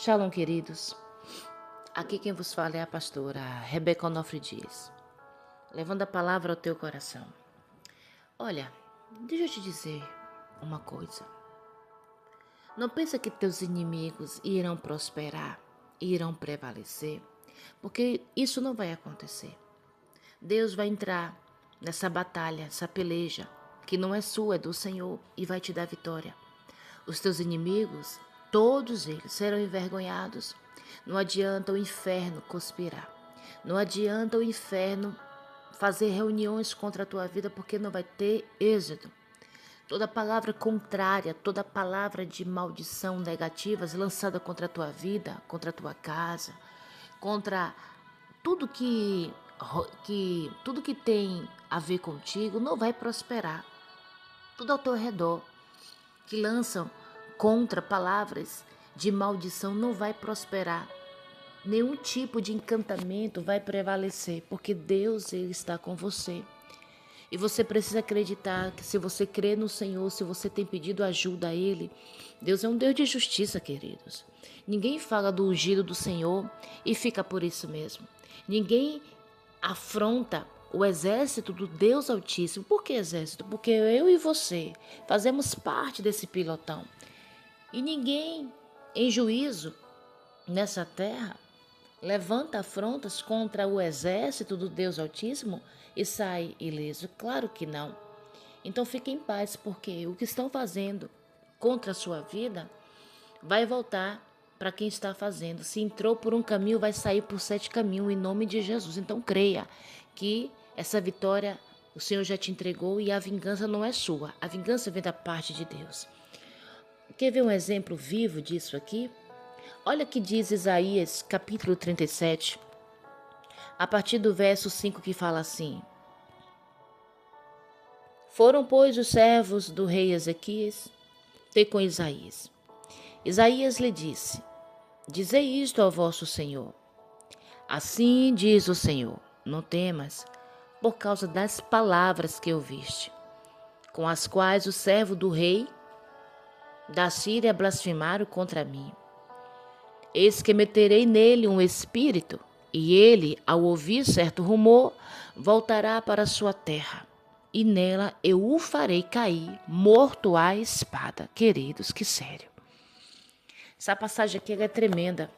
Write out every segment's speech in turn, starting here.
Shalom, queridos. Aqui quem vos fala é a pastora Rebeca Onofre Dias, levando a palavra ao teu coração. Olha, deixa eu te dizer uma coisa. Não pensa que teus inimigos irão prosperar, irão prevalecer, porque isso não vai acontecer. Deus vai entrar nessa batalha, essa peleja, que não é sua, é do Senhor, e vai te dar vitória. Os teus inimigos, todos eles serão envergonhados. Não adianta o inferno conspirar. Não adianta o inferno fazer reuniões contra a tua vida, porque não vai ter êxito. Toda palavra contrária, toda palavra de maldição negativas lançada contra a tua vida, contra a tua casa, contra tudo que tem a ver contigo, não vai prosperar. Tudo ao teu redor que lançam contra palavras de maldição não vai prosperar. Nenhum tipo de encantamento vai prevalecer, porque Deus ele está com você. E você precisa acreditar que se você crê no Senhor, se você tem pedido ajuda a Ele, Deus é um Deus de justiça, queridos. Ninguém fala do ungido do Senhor e fica por isso mesmo. Ninguém afronta o exército do Deus Altíssimo. Por que exército? Porque eu e você fazemos parte desse pilotão. E ninguém em juízo nessa terra levanta afrontas contra o exército do Deus Altíssimo e sai ileso? Claro que não. Então fique em paz, porque o que estão fazendo contra a sua vida vai voltar para quem está fazendo. Se entrou por um caminho, vai sair por 7 caminhos, em nome de Jesus. Então creia que essa vitória o Senhor já te entregou e a vingança não é sua. A vingança vem da parte de Deus. Quer ver um exemplo vivo disso aqui? Olha o que diz Isaías, capítulo 37, a partir do verso 5, que fala assim: Foram, pois, os servos do rei Ezequias ter com Isaías. Isaías lhe disse: Dizei isto ao vosso Senhor. Assim diz o Senhor: Não temas, por causa das palavras que ouviste, com as quais o servo do rei da Síria blasfemaram contra mim. Eis que meterei nele um espírito, e ele, ao ouvir certo rumor, voltará para sua terra, e nela eu o farei cair, morto à espada. Queridos, que sério. Essa passagem aqui é tremenda.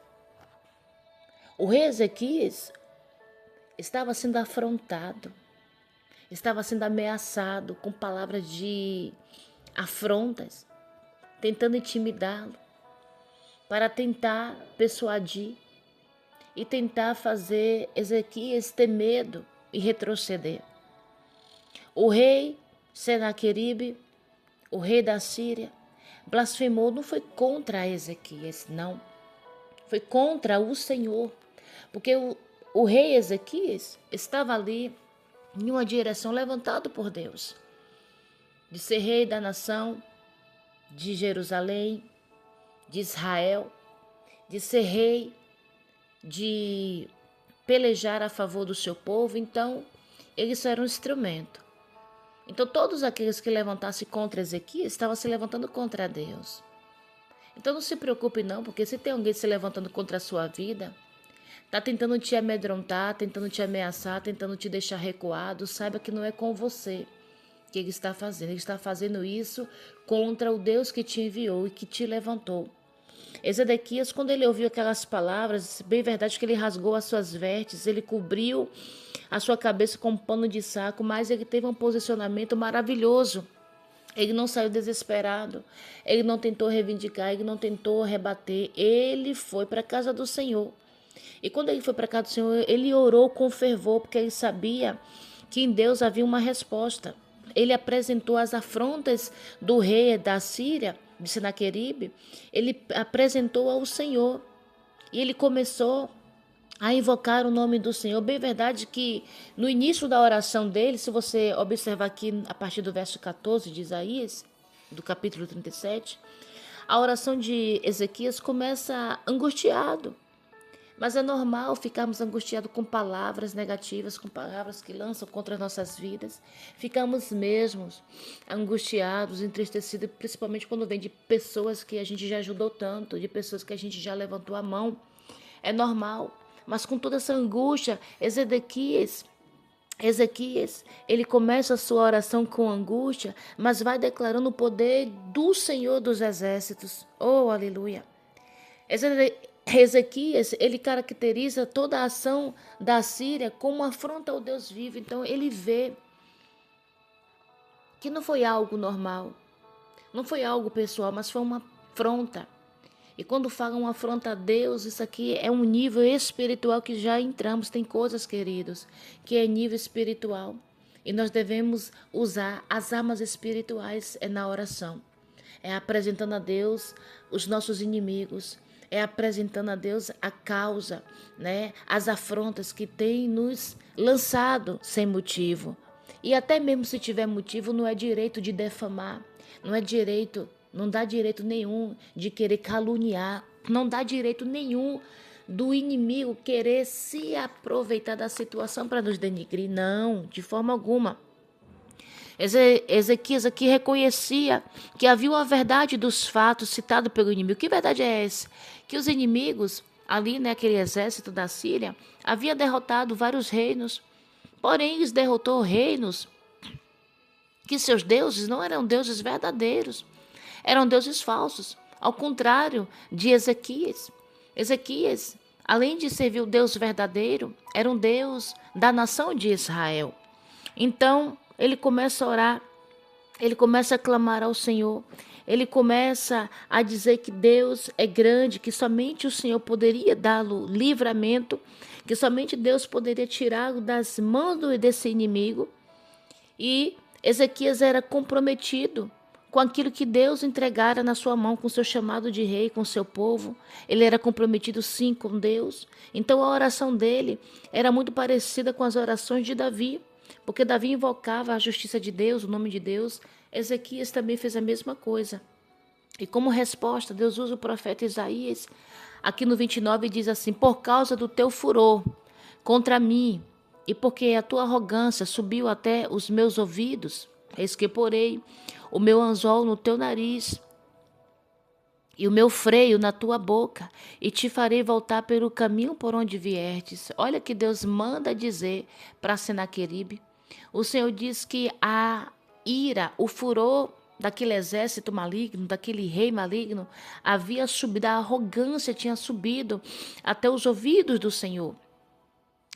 O rei Ezequias estava sendo afrontado, estava sendo ameaçado com palavras de afrontas, tentando intimidá-lo, para tentar persuadir e tentar fazer Ezequias ter medo e retroceder. O rei Senaqueribe, o rei da Síria, blasfemou, não foi contra Ezequias, não. Foi contra o Senhor, porque o rei Ezequias estava ali em uma direção levantado por Deus, de ser rei da nação, de Jerusalém, de Israel, de ser rei, de pelejar a favor do seu povo. Então, ele só era um instrumento. Então, todos aqueles que levantassem contra Ezequias estavam se levantando contra Deus. Então, não se preocupe não, porque se tem alguém se levantando contra a sua vida, está tentando te amedrontar, tentando te ameaçar, tentando te deixar recuado, saiba que não é com você que ele está fazendo. Ele está fazendo isso contra o Deus que te enviou e que te levantou. Ezequias, quando ele ouviu aquelas palavras, bem verdade que ele rasgou as suas vestes, ele cobriu a sua cabeça com um pano de saco, mas ele teve um posicionamento maravilhoso. Ele não saiu desesperado, ele não tentou reivindicar, ele não tentou rebater, ele foi para a casa do Senhor. E quando ele foi para a casa do Senhor, ele orou com fervor, porque ele sabia que em Deus havia uma resposta. Ele apresentou as afrontas do rei da Síria, de Senaqueribe, ele apresentou ao Senhor. E ele começou a invocar o nome do Senhor. Bem verdade que no início da oração dele, se você observar aqui a partir do verso 14 de Isaías, do capítulo 37, a oração de Ezequias começa angustiado. Mas é normal ficarmos angustiados com palavras negativas, com palavras que lançam contra as nossas vidas. Ficamos mesmos angustiados, entristecidos, principalmente quando vem de pessoas que a gente já ajudou tanto, de pessoas que a gente já levantou a mão. É normal. Mas com toda essa angústia, Ezequias, ele começa a sua oração com angústia, mas vai declarando o poder do Senhor dos Exércitos. Oh, aleluia! Ezequias, ele caracteriza toda a ação da Síria como uma afronta ao Deus vivo. Então, ele vê que não foi algo normal, não foi algo pessoal, mas foi uma afronta. E quando falam uma afronta a Deus, isso aqui é um nível espiritual que já entramos. Tem coisas, queridos, que é nível espiritual. E nós devemos usar as armas espirituais na oração. É apresentando a Deus os nossos inimigos. É apresentando a Deus a causa, né? As afrontas que tem nos lançado sem motivo. E até mesmo se tiver motivo, não é direito de defamar. Não dá direito nenhum de querer caluniar, não dá direito nenhum do inimigo querer se aproveitar da situação para nos denigrir, não, de forma alguma. Ezequias aqui reconhecia que havia uma verdade dos fatos citados pelo inimigo. Que verdade é essa? Que os inimigos, ali naquele exército da Síria, havia derrotado vários reinos, porém eles derrotou reinos que seus deuses não eram deuses verdadeiros. Eram deuses falsos, ao contrário de Ezequias. Ezequias, além de servir o Deus verdadeiro, era um Deus da nação de Israel. Então, ele começa a orar, ele começa a clamar ao Senhor, ele começa a dizer que Deus é grande, que somente o Senhor poderia dar-lhe livramento, que somente Deus poderia tirá-lo das mãos desse inimigo. E Ezequias era comprometido com aquilo que Deus entregara na sua mão, com seu chamado de rei, com seu povo. Ele era comprometido sim com Deus. Então a oração dele era muito parecida com as orações de Davi, porque Davi invocava a justiça de Deus, o nome de Deus. Ezequias também fez a mesma coisa. E como resposta, Deus usa o profeta Isaías. Aqui no 29 diz assim: por causa do teu furor contra mim, e porque a tua arrogância subiu até os meus ouvidos, eis que porei o meu anzol no teu nariz e o meu freio na tua boca, e te farei voltar pelo caminho por onde viertes. Olha que Deus manda dizer para Senaqueribe. O Senhor diz que a ira, o furor daquele exército maligno, daquele rei maligno, havia subido, a arrogância tinha subido até os ouvidos do Senhor.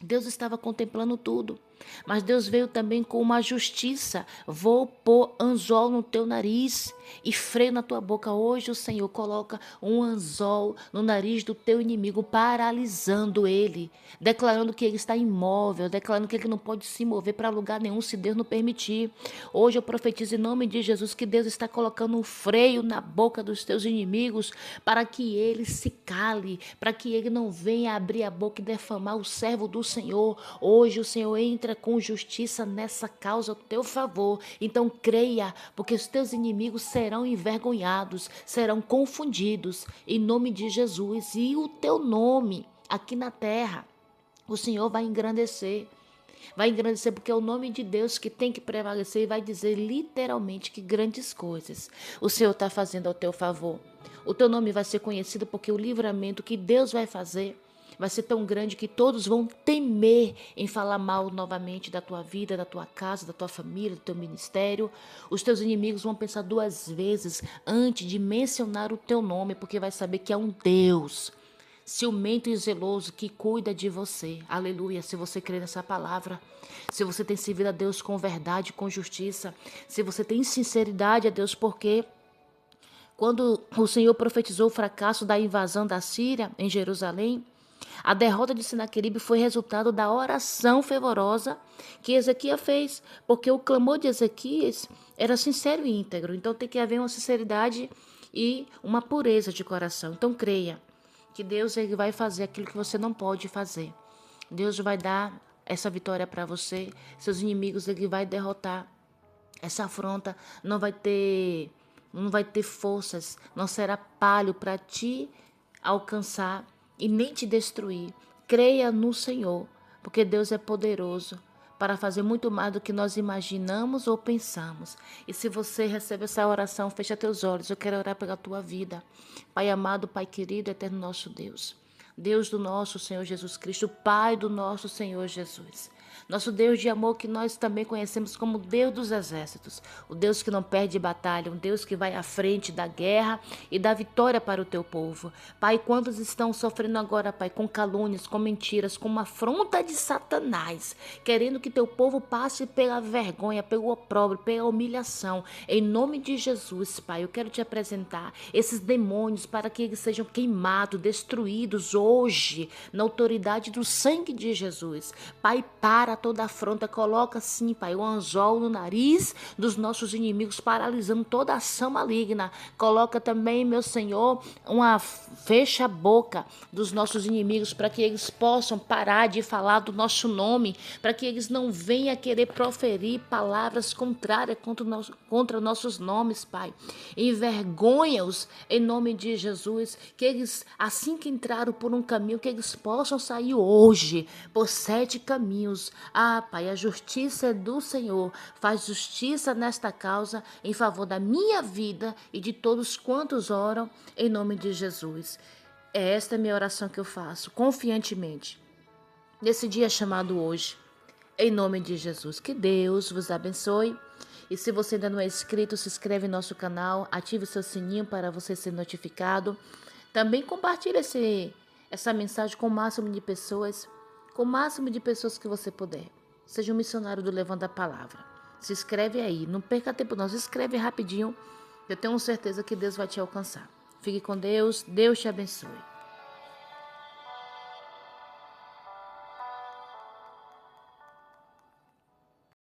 Deus estava contemplando tudo, mas Deus veio também com uma justiça. Vou pôr anzol no teu nariz e freio na tua boca. Hoje o Senhor coloca um anzol no nariz do teu inimigo, paralisando ele, declarando que ele está imóvel, declarando que ele não pode se mover para lugar nenhum se Deus não permitir. Hoje eu profetizo em nome de Jesus que Deus está colocando um freio na boca dos teus inimigos para que ele se cale, para que ele não venha abrir a boca e defamar o servo do Senhor. Hoje o Senhor entra com justiça nessa causa a teu favor. Então creia, porque os teus inimigos serão envergonhados, serão confundidos em nome de Jesus. E o teu nome aqui na terra, o Senhor vai engrandecer. Vai engrandecer porque é o nome de Deus que tem que prevalecer e vai dizer literalmente que grandes coisas o Senhor está fazendo ao teu favor. O teu nome vai ser conhecido porque o livramento que Deus vai fazer vai ser tão grande que todos vão temer em falar mal novamente da tua vida, da tua casa, da tua família, do teu ministério. Os teus inimigos vão pensar duas vezes antes de mencionar o teu nome, porque vai saber que é um Deus ciumento e zeloso que cuida de você. Aleluia. Se você crê nessa palavra, se você tem servido a Deus com verdade, com justiça, se você tem sinceridade a Deus, porque quando o Senhor profetizou o fracasso da invasão da Síria em Jerusalém, a derrota de Senaqueribe foi resultado da oração fervorosa que Ezequias fez, porque o clamor de Ezequias era sincero e íntegro. Então tem que haver uma sinceridade e uma pureza de coração. Então creia que Deus ele vai fazer aquilo que você não pode fazer. Deus vai dar essa vitória para você. Seus inimigos ele vai derrotar. Essa afronta não vai ter forças, não será palho para te alcançar. e nem te destruir. Creia no Senhor, porque Deus é poderoso para fazer muito mais do que nós imaginamos ou pensamos. E se você recebe essa oração, fecha teus olhos. Eu quero orar pela tua vida. Pai amado, Pai querido, eterno nosso Deus. Deus do nosso Senhor Jesus Cristo, Pai do nosso Senhor Jesus. Nosso Deus de amor que nós também conhecemos como Deus dos exércitos. O Deus que não perde batalha, um Deus que vai à frente da guerra e da vitória para o teu povo. Pai, quantos estão sofrendo agora, Pai, com calúnias, com mentiras, com uma afronta de Satanás, querendo que teu povo passe pela vergonha, pelo opróbrio, pela humilhação. Em nome de Jesus, Pai, eu quero te apresentar esses demônios para que eles sejam queimados, destruídos hoje, na autoridade do sangue de Jesus. Pai, para toda afronta, coloca sim, Pai, o anzol no nariz dos nossos inimigos, paralisando toda ação maligna. Coloca também, meu Senhor, fecha a boca dos nossos inimigos para que eles possam parar de falar do nosso nome, para que eles não venham a querer proferir palavras contrárias contra nossos nomes, Pai. Envergonha-os em nome de Jesus, que eles, assim que entraram por um caminho, que eles possam sair hoje por 7 caminhos. Ah, Pai, a justiça é do Senhor. Faz justiça nesta causa em favor da minha vida e de todos quantos oram em nome de Jesus. É esta a minha oração que eu faço, confiantemente, nesse dia chamado hoje, em nome de Jesus. Que Deus vos abençoe. E se você ainda não é inscrito, se inscreve no nosso canal, ative o seu sininho para você ser notificado. Também compartilhe essa mensagem com o máximo de pessoas, que você puder. Seja um missionário do Levando a Palavra. Se inscreve aí, não perca tempo não, se inscreve rapidinho. Eu tenho certeza que Deus vai te alcançar. Fique com Deus, Deus te abençoe.